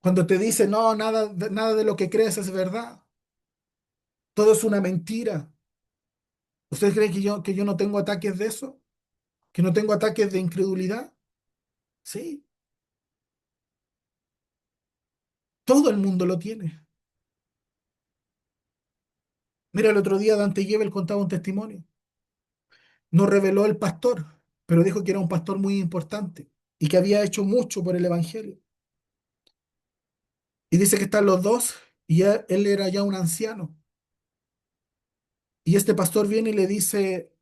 Cuando te dice, no, nada de lo que crees es verdad, todo es una mentira. ¿Ustedes creen que yo no tengo ataques de eso? ¿Que no tengo ataques de incredulidad? Sí, todo el mundo lo tiene. Mira, el otro día Dante Gebel contaba un testimonio. No reveló el pastor, pero dijo que era un pastor muy importante y que había hecho mucho por el evangelio. Y dice que están los dos y él era ya un anciano. Y este pastor viene y le dice,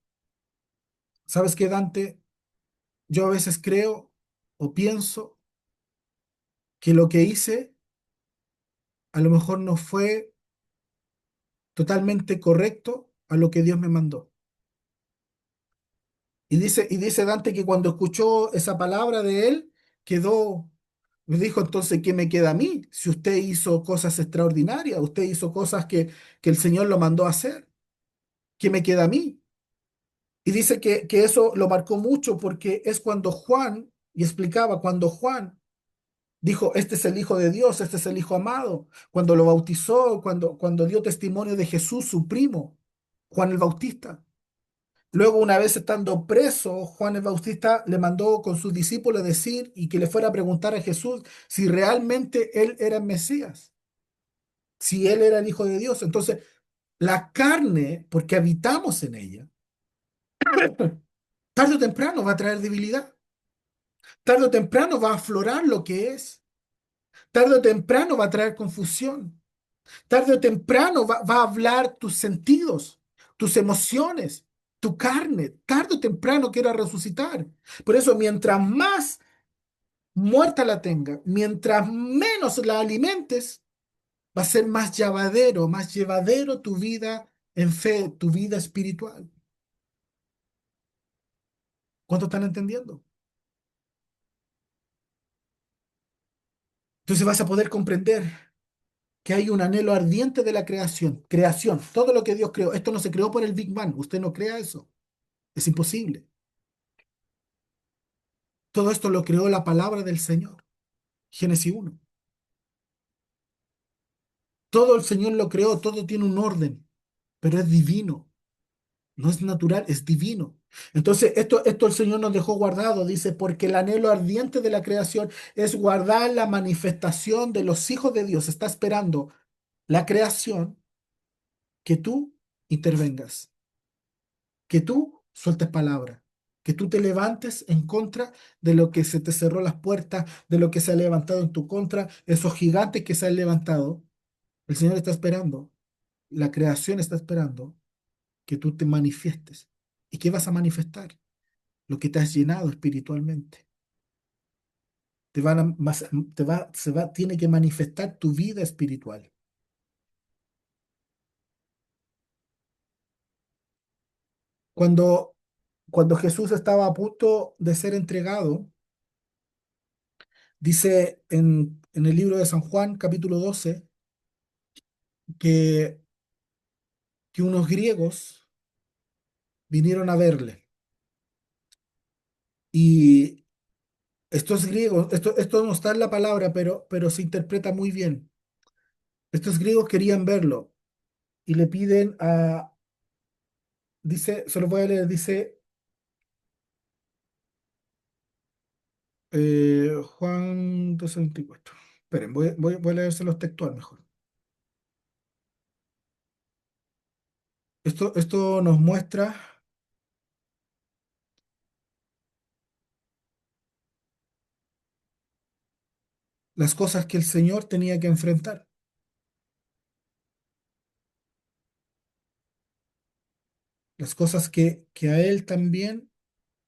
¿sabes qué, Dante? Yo a veces creo o pienso que lo que hice a lo mejor no fue totalmente correcto a lo que Dios me mandó. Y dice Dante que cuando escuchó esa palabra de él, quedó, me dijo entonces, ¿qué me queda a mí? Si usted hizo cosas extraordinarias, usted hizo cosas que el Señor lo mandó a hacer, ¿qué me queda a mí? Y dice que eso lo marcó mucho porque es cuando Juan, y explicaba, cuando Juan dijo, este es el Hijo de Dios, este es el Hijo amado, cuando lo bautizó, cuando dio testimonio de Jesús, su primo, Juan el Bautista. Luego, una vez estando preso, Juan el Bautista le mandó con sus discípulos decir y que le fuera a preguntar a Jesús si realmente él era el Mesías, si él era el Hijo de Dios. Entonces, la carne, porque habitamos en ella, tarde o temprano va a traer debilidad, tarde o temprano va a aflorar lo que es, tarde o temprano va a traer confusión, tarde o temprano va a hablar tus sentidos, tus emociones, tu carne, tarde o temprano quiera resucitar. Por eso, mientras más muerta la tenga, mientras menos la alimentes, va a ser más llevadero tu vida en fe, tu vida espiritual. ¿Cuánto están entendiendo? Entonces vas a poder comprender que hay un anhelo ardiente de la creación, todo lo que Dios creó. Esto no se creó por el Big Bang, usted no crea eso, es imposible. Todo esto lo creó la palabra del Señor, Génesis 1. Todo el Señor lo creó, todo tiene un orden, pero es divino. No es natural, es divino. Entonces, esto el Señor nos dejó guardado, dice, porque el anhelo ardiente de la creación es guardar la manifestación de los hijos de Dios. Está esperando la creación que tú intervengas, que tú sueltes palabra, que tú te levantes en contra de lo que se te cerró las puertas, de lo que se ha levantado en tu contra, esos gigantes que se han levantado. El Señor está esperando, la creación está esperando que tú te manifiestes. ¿Y qué vas a manifestar? Lo que te has llenado espiritualmente. Te van a, tiene que manifestar tu vida espiritual. Cuando, cuando Jesús estaba a punto de ser entregado, dice en el libro de San Juan, capítulo 12, que, que unos griegos vinieron a verle. Y estos griegos, esto no está en la palabra, pero se interpreta muy bien. Estos griegos querían verlo y le piden dice, se lo voy a leer, dice Juan 12:24. Esperen, voy a leérselos textual mejor. Esto nos muestra las cosas que el Señor tenía que enfrentar, las cosas que a Él también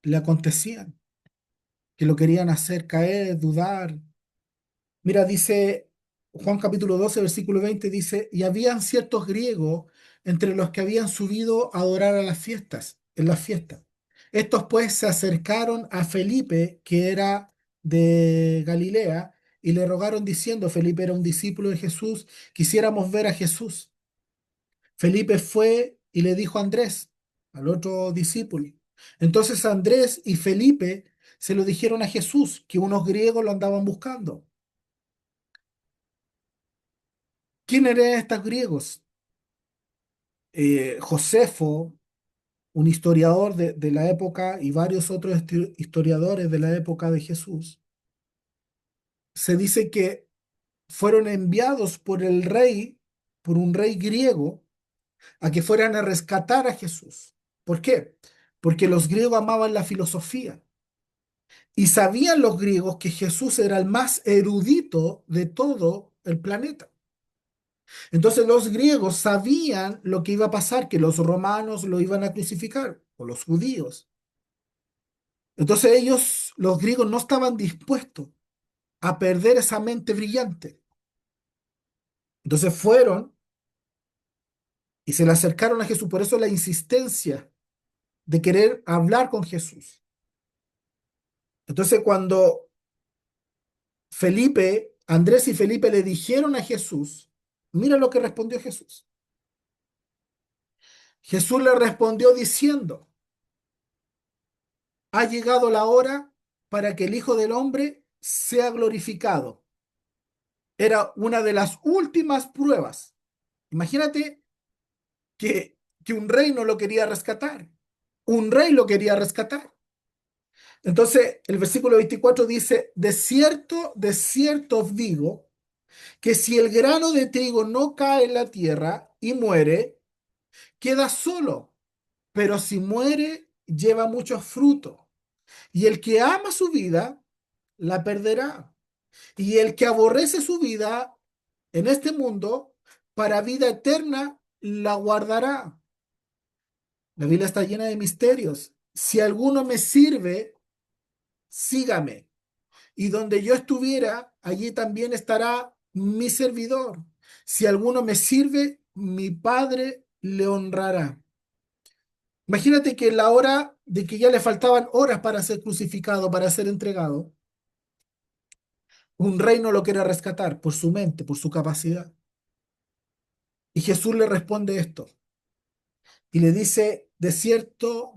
le acontecían, que lo querían hacer caer, dudar. Mira, dice Juan capítulo 12 versículo 20 dice, y habían ciertos griegos entre los que habían subido a adorar a las fiestas, en las fiestas. Estos pues se acercaron a Felipe, que era de Galilea, y le rogaron diciendo, Felipe era un discípulo de Jesús, quisiéramos ver a Jesús. Felipe fue y le dijo a Andrés, al otro discípulo. Entonces Andrés y Felipe se lo dijeron a Jesús, que unos griegos lo andaban buscando. ¿Quién eran estos griegos? Josefo, un historiador de la época, y varios otros historiadores de la época de Jesús, se dice que fueron enviados por el rey, por un rey griego, a que fueran a rescatar a Jesús. ¿Por qué? Porque los griegos amaban la filosofía y sabían los griegos que Jesús era el más erudito de todo el planeta. Entonces los griegos sabían lo que iba a pasar, que los romanos lo iban a crucificar, o los judíos. Entonces ellos, los griegos, no estaban dispuestos a perder esa mente brillante. Entonces fueron y se le acercaron a Jesús. Por eso la insistencia de querer hablar con Jesús. Entonces cuando Andrés y Felipe le dijeron a Jesús, mira lo que respondió Jesús. Jesús le respondió diciendo, ha llegado la hora para que el Hijo del Hombre sea glorificado. Era una de las últimas pruebas. Imagínate que un rey no lo quería rescatar. Un rey lo quería rescatar. Entonces, el versículo 24 dice, de cierto os digo, que si el grano de trigo no cae en la tierra y muere, queda solo, pero si muere, lleva mucho fruto. Y el que ama su vida, la perderá. Y el que aborrece su vida en este mundo, para vida eterna, la guardará. La Biblia está llena de misterios. Si alguno me sirve, sígame. Y donde yo estuviera, allí también estará mi servidor. Si alguno me sirve, mi Padre le honrará. Imagínate que en la hora de que ya le faltaban horas para ser crucificado, para ser entregado, un rey no lo quiere rescatar por su mente, por su capacidad. Y Jesús le responde esto y le dice, de cierto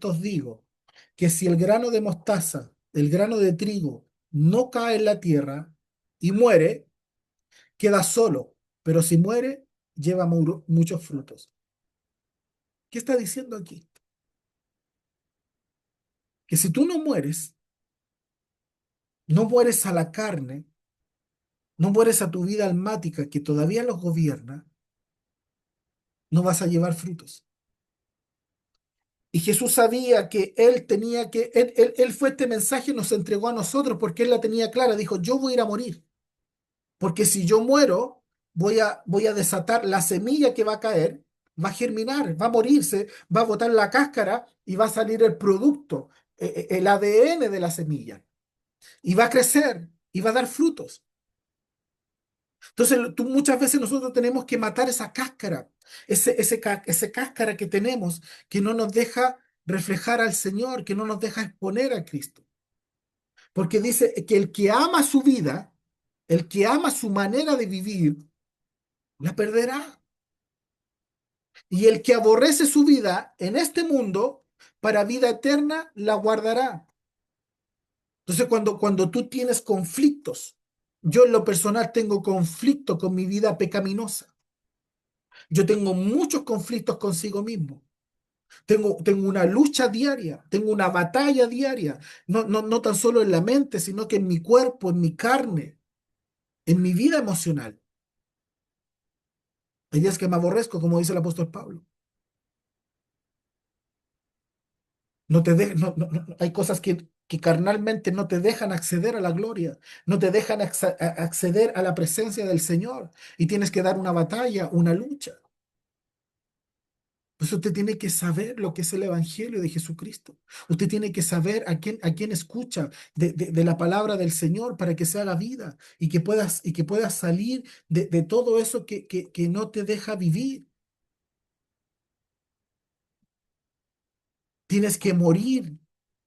os digo, que si el grano de mostaza, el grano de trigo, no cae en la tierra y muere, queda solo, pero si muere, lleva muchos frutos. ¿Qué está diciendo aquí? Que si tú no mueres, no mueres a la carne, no mueres a tu vida almática que todavía los gobierna, no vas a llevar frutos. Y Jesús sabía que él tenía que, él fue este mensaje, nos entregó a nosotros porque él la tenía clara. Dijo, yo voy a ir a morir, porque si yo muero, voy a desatar la semilla que va a caer, va a germinar, va a morirse, va a botar la cáscara y va a salir el producto, el ADN de la semilla. Y va a crecer y va a dar frutos. Entonces, muchas veces nosotros tenemos que matar esa cáscara, ese cáscara que tenemos, que no nos deja reflejar al Señor, que no nos deja exponer a Cristo. Porque dice que el que ama su vida, el que ama su manera de vivir, la perderá. Y el que aborrece su vida en este mundo, para vida eterna, la guardará. Entonces, cuando tú tienes conflictos, yo en lo personal tengo conflicto con mi vida pecaminosa. Yo tengo muchos conflictos consigo mismo. Tengo una lucha diaria, tengo una batalla diaria, no tan solo en la mente, sino que en mi cuerpo, en mi carne, en mi vida emocional. Hay días que me aborrezco, como dice el apóstol Pablo. Hay cosas que carnalmente no te dejan acceder a la gloria, no te dejan acceder a la presencia del Señor y tienes que dar una batalla, una lucha. Pues usted tiene que saber lo que es el Evangelio de Jesucristo. Usted tiene que saber a quién escucha de la palabra del Señor para que se haga vida y que puedas salir de todo eso que no te deja vivir. Tienes que morir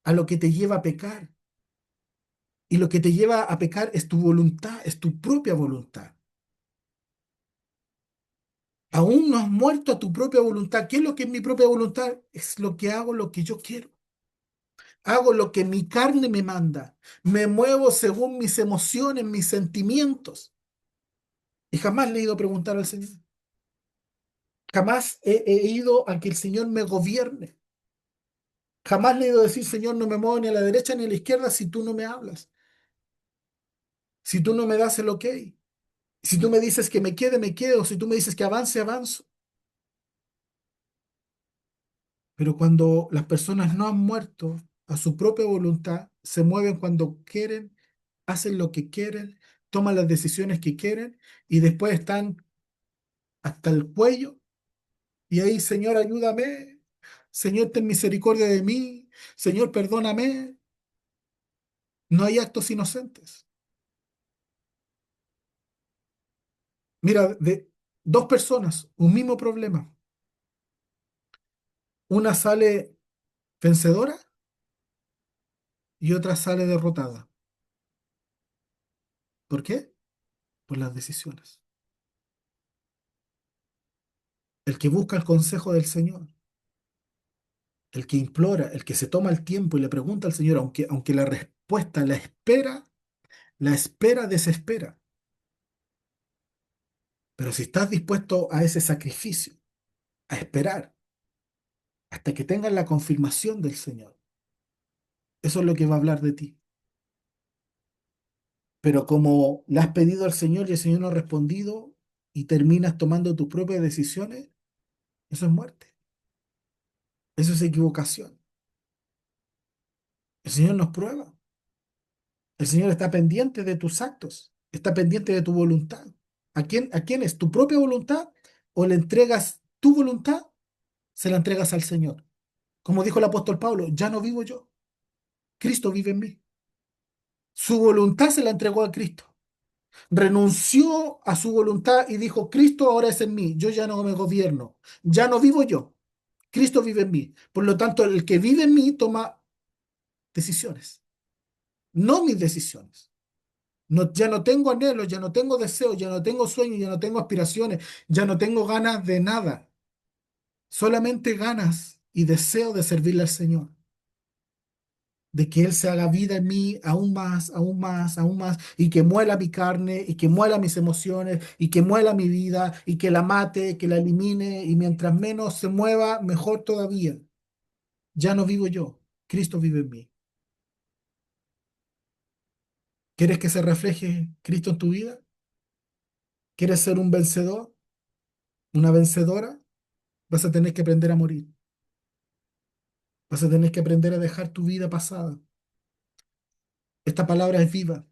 a lo que te lleva a pecar. Y lo que te lleva a pecar es tu voluntad, es tu propia voluntad. Aún no has muerto a tu propia voluntad. ¿Qué es lo que es mi propia voluntad? Es lo que hago, lo que yo quiero. Hago lo que mi carne me manda. Me muevo según mis emociones, mis sentimientos. Y jamás le he ido a preguntar al Señor. Jamás he ido a que el Señor me gobierne. Jamás le he ido a decir, Señor, no me muevo ni a la derecha ni a la izquierda si tú no me hablas. Si tú no me das el ok. Si tú me dices que me quede, me quedo. Si tú me dices que avance, avanzo. Pero cuando las personas no han muerto a su propia voluntad, se mueven cuando quieren, hacen lo que quieren, toman las decisiones que quieren y después están hasta el cuello y ahí, Señor, ayúdame, Señor, ten misericordia de mí, Señor, perdóname. No hay actos inocentes. Mira, de dos personas, un mismo problema. Una sale vencedora y otra sale derrotada. ¿Por qué? Por las decisiones. El que busca el consejo del Señor, el que implora, el que se toma el tiempo y le pregunta al Señor, aunque la respuesta la espera desespera. Pero si estás dispuesto a ese sacrificio, a esperar hasta que tengas la confirmación del Señor, eso es lo que va a hablar de ti. Pero como le has pedido al Señor y el Señor no ha respondido y terminas tomando tus propias decisiones, eso es muerte, eso es equivocación. El Señor nos prueba, el Señor está pendiente de tus actos, está pendiente de tu voluntad. A quién es? ¿Tu propia voluntad o le entregas tu voluntad? Se la entregas al Señor. Como dijo el apóstol Pablo, ya no vivo yo, Cristo vive en mí. Su voluntad se la entregó a Cristo. Renunció a su voluntad y dijo, Cristo ahora es en mí, yo ya no me gobierno, ya no vivo yo, Cristo vive en mí. Por lo tanto, el que vive en mí toma decisiones, no mis decisiones. No, ya no tengo anhelos, ya no tengo deseos, ya no tengo sueños, ya no tengo aspiraciones, ya no tengo ganas de nada, solamente ganas y deseo de servirle al Señor, de que Él se haga vida en mí aún más, aún más, aún más, y que muela mi carne, y que muela mis emociones, y que muela mi vida, y que la mate, que la elimine, y mientras menos se mueva, mejor todavía. Ya no vivo yo, Cristo vive en mí. ¿Quieres que se refleje Cristo en tu vida? ¿Quieres ser un vencedor, una vencedora? Vas a tener que aprender a morir. Vas a tener que aprender a dejar tu vida pasada. Esta palabra es viva.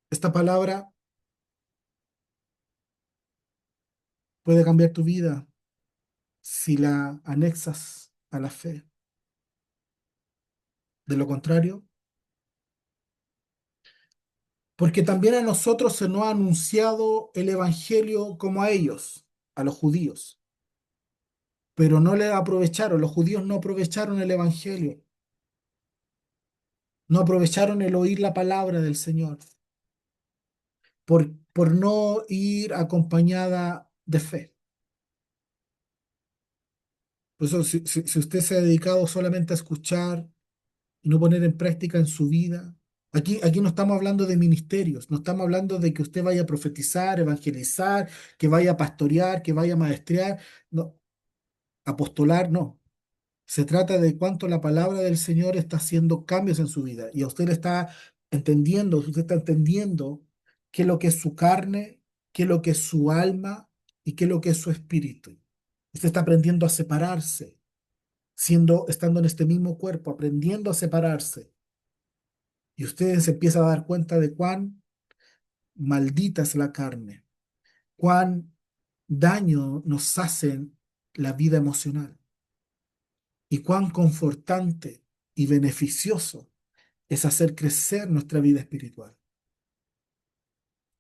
Esta palabra puede cambiar tu vida si la anexas a la fe. De lo contrario, porque también a nosotros se nos ha anunciado el Evangelio como a ellos, a los judíos, pero no le aprovecharon, los judíos no aprovecharon el Evangelio, no aprovecharon el oír la palabra del Señor, por no ir acompañada de fe. Por eso, si usted se ha dedicado solamente a escuchar y no poner en práctica en su vida, aquí no estamos hablando de ministerios, no estamos hablando de que usted vaya a profetizar, evangelizar, que vaya a pastorear, que vaya a maestrear, no, apostolar, no. Se trata de cuánto la palabra del Señor está haciendo cambios en su vida y a usted le está entendiendo, usted está entendiendo qué es lo que es su carne, qué es lo que es su alma y qué es lo que es su espíritu. Usted está aprendiendo a separarse, estando en este mismo cuerpo, aprendiendo a separarse. Y usted se empieza a dar cuenta de cuán maldita es la carne, cuán daño nos hace la vida emocional y cuán confortante y beneficioso es hacer crecer nuestra vida espiritual.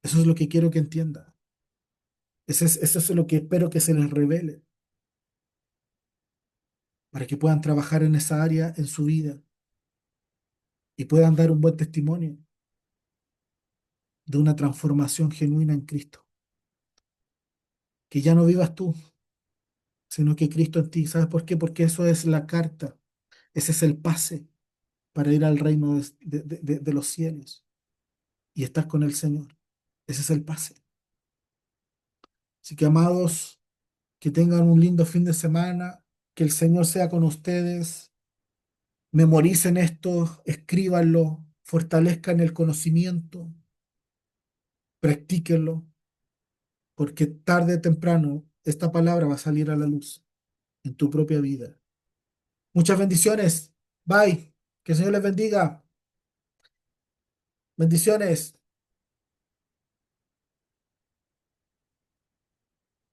Eso es lo que quiero que entienda. Eso es lo que espero que se les revele para que puedan trabajar en esa área en su vida y puedan dar un buen testimonio de una transformación genuina en Cristo. Que ya no vivas tú, sino que Cristo en ti. ¿Sabes por qué? Porque eso es la carta, ese es el pase para ir al reino de los cielos y estar con el Señor. Ese es el pase. Así que, amados, que tengan un lindo fin de semana, que el Señor sea con ustedes. Memoricen esto, escríbanlo, fortalezcan el conocimiento, practíquenlo, porque tarde o temprano esta palabra va a salir a la luz en tu propia vida. Muchas bendiciones. Bye. Que el Señor les bendiga. Bendiciones.